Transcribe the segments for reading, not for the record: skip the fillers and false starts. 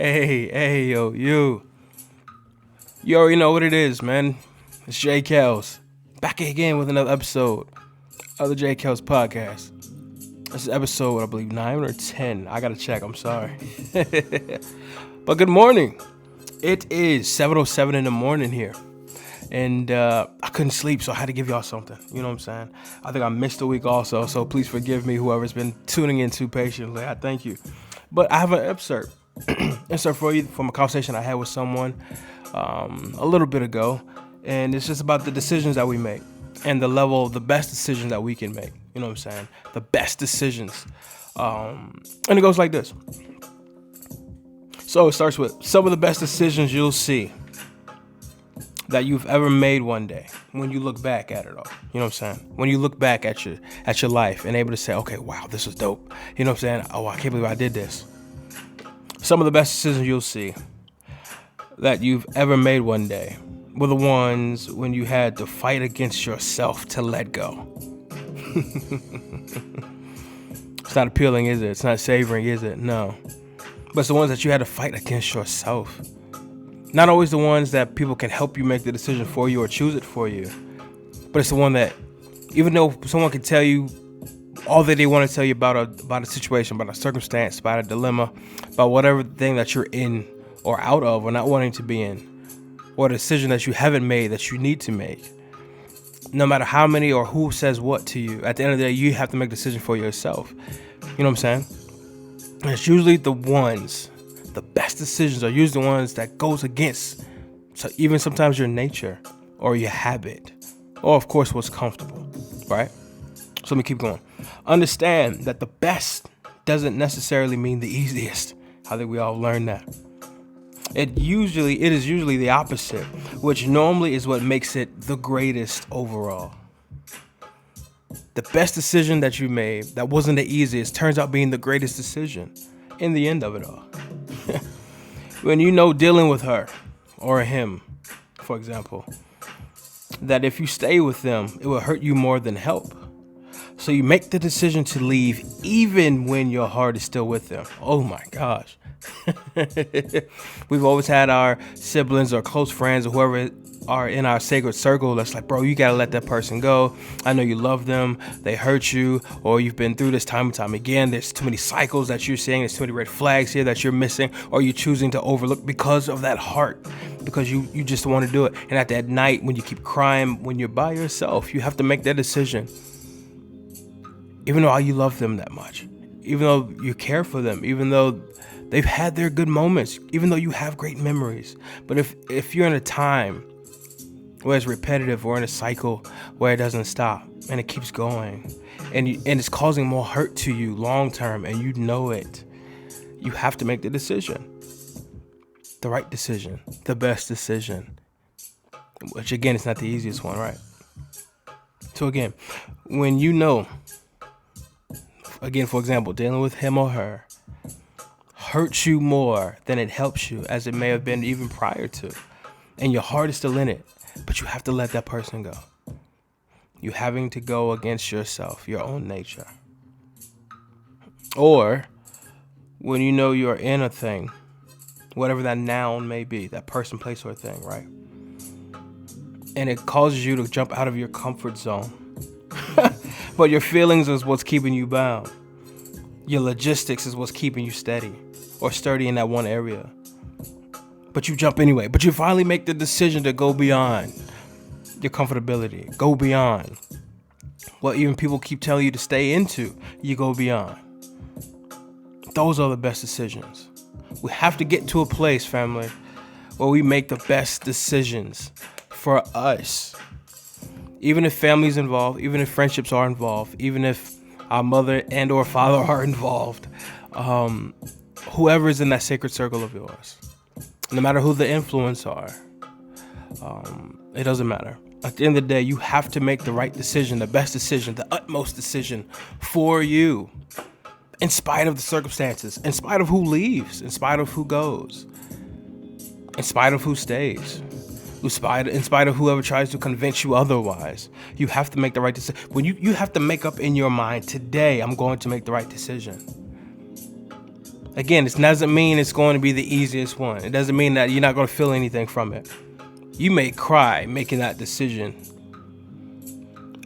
Yo, you. You already know what it is, man. It's JayKelz. Back again with another episode of the TheJayKelzPodcast. This is episode, I believe, 9 or 10. I gotta check, I'm sorry. But good morning. It is 7:07 in the morning here. And I couldn't sleep, so I had to give y'all something. You know what I'm saying? I think I missed a week also, so please forgive me, whoever's been tuning in too patiently. I thank you. But I have an excerpt for you from a conversation I had with someone a little bit ago. And it's just about the decisions that we make and the level of the best decisions that we can make. You know what I'm saying? The best decisions. And it goes like this. So it starts with some of the best decisions you'll see that you've ever made one day when you look back at it all. You know what I'm saying? When you look back at your life and able to say, okay, wow, this was dope. You know what I'm saying? Oh, I can't believe I did this. Some of the best decisions you'll see that you've ever made one day were the ones when you had to fight against yourself to let go. It's not appealing, is it? It's not savoring, is it? No. But it's the ones that you had to fight against yourself. Not always the ones that people can help you make the decision for you or choose it for you. But it's the one that, even though someone can tell you all that they want to tell you about a situation, about a circumstance, about a dilemma, about whatever thing that you're in or out of or not wanting to be in, or a decision that you haven't made that you need to make, no matter how many or who says what to you, at the end of the day, you have to make a decision for yourself. You know what I'm saying? And it's usually the best decisions are usually the ones that goes against, so even sometimes your nature or your habit, or of course what's comfortable, right? So let me keep going. Understand that the best doesn't necessarily mean the easiest. I think we all learned that. It is usually the opposite, which normally is what makes it the greatest overall. The best decision that you made that wasn't the easiest turns out being the greatest decision in the end of it all. When you know dealing with her or him, for example, that if you stay with them, it will hurt you more than help. So you make the decision to leave even when your heart is still with them. Oh my gosh. We've always had our siblings or close friends or whoever are in our sacred circle that's like, bro, you gotta let that person go. I know you love them, they hurt you, or you've been through this time and time again. There's too many cycles that you're seeing, there's too many red flags here that you're missing, or you're choosing to overlook because of that heart, because you just want to do it. And at that night when you keep crying, when you're by yourself, you have to make that decision. Even though you love them that much, even though you care for them, even though they've had their good moments, even though you have great memories. But if you're in a time where it's repetitive or in a cycle where it doesn't stop and it keeps going and it's causing more hurt to you long term and you know it, you have to make the decision. The right decision, the best decision, which again, is not the easiest one, right? So again, when you know, again, for example, dealing with him or her hurts you more than it helps you, as it may have been even prior to, and your heart is still in it, but you have to let that person go. You having to go against yourself, your own nature. Or when you know you're in a thing, whatever that noun may be, that person, place, or thing, right? And it causes you to jump out of your comfort zone. But your feelings is what's keeping you bound. Your logistics is what's keeping you steady or sturdy in that one area. But you jump anyway. But you finally make the decision to go beyond your comfortability. Go beyond what even people keep telling you to stay into. You go beyond. Those are the best decisions. We have to get to a place, family, where we make the best decisions for us. Even if family's involved, even if friendships are involved, even if our mother and or father are involved, whoever is in that sacred circle of yours, no matter who the influence are, it doesn't matter. At the end of the day, you have to make the right decision, the best decision, the utmost decision for you, in spite of the circumstances, in spite of who leaves, in spite of who goes, in spite of who stays, in spite of whoever tries to convince you otherwise. You have to make the right decision. When you have to make up in your mind, today I'm going to make the right decision. Again, it doesn't mean it's going to be the easiest one. It doesn't mean that you're not going to feel anything from it. You may cry making that decision.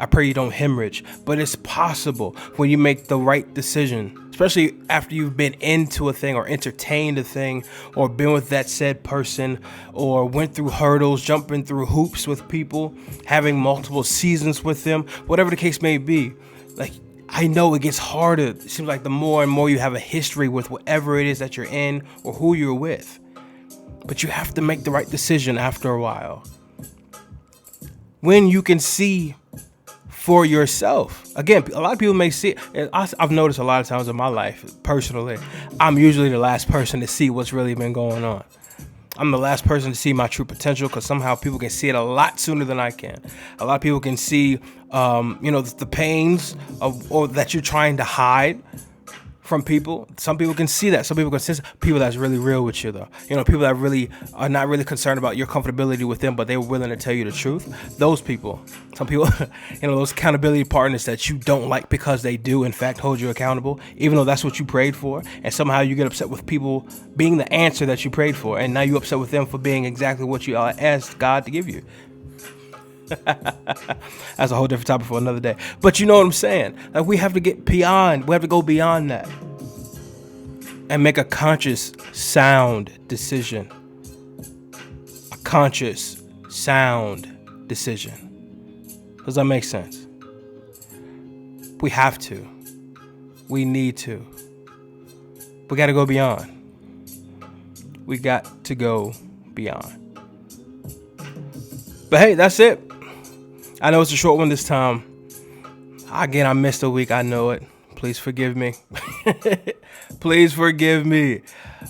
I pray you don't hemorrhage, but it's possible when you make the right decision, especially after you've been into a thing or entertained a thing or been with that said person or went through hurdles, jumping through hoops with people, having multiple seasons with them, whatever the case may be. Like, I know it gets harder. It seems like the more and more you have a history with whatever it is that you're in or who you're with. But you have to make the right decision after a while. When you can see for yourself. Again, a lot of people may see it. I've noticed a lot of times in my life, personally, I'm usually the last person to see what's really been going on. I'm the last person to see my true potential because somehow people can see it a lot sooner than I can. A lot of people can see, the pains or that you're trying to hide from people. Some people can see that. Some people can sense people that's really real with you, though. People that really are not really concerned about your comfortability with them, but they were willing to tell you the truth. Those people, some people, those accountability partners that you don't like because they do, in fact, hold you accountable, even though that's what you prayed for. And somehow you get upset with people being the answer that you prayed for. And now you're upset with them for being exactly what you asked God to give you. That's a whole different topic for another day. But you know what I'm saying? Like, we have to get beyond. We have to go beyond that and make a conscious, sound decision. A conscious, sound decision. Does that make sense? We have to. We need to. We got to go beyond. We got to go beyond. But hey, that's it. I know it's a short one this time. Again, I missed a week. I know it. Please forgive me. Please forgive me.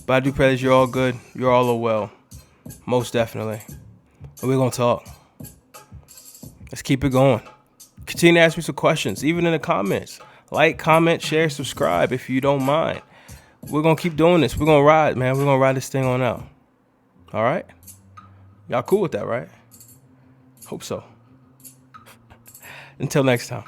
But I do pray that you're all good. You're all well. Most definitely. And we're going to talk. Let's keep it going. Continue to ask me some questions, even in the comments. Like, comment, share, subscribe if you don't mind. We're going to keep doing this. We're going to ride, man. We're going to ride this thing on out. All right? Y'all cool with that, right? Hope so. Until next time.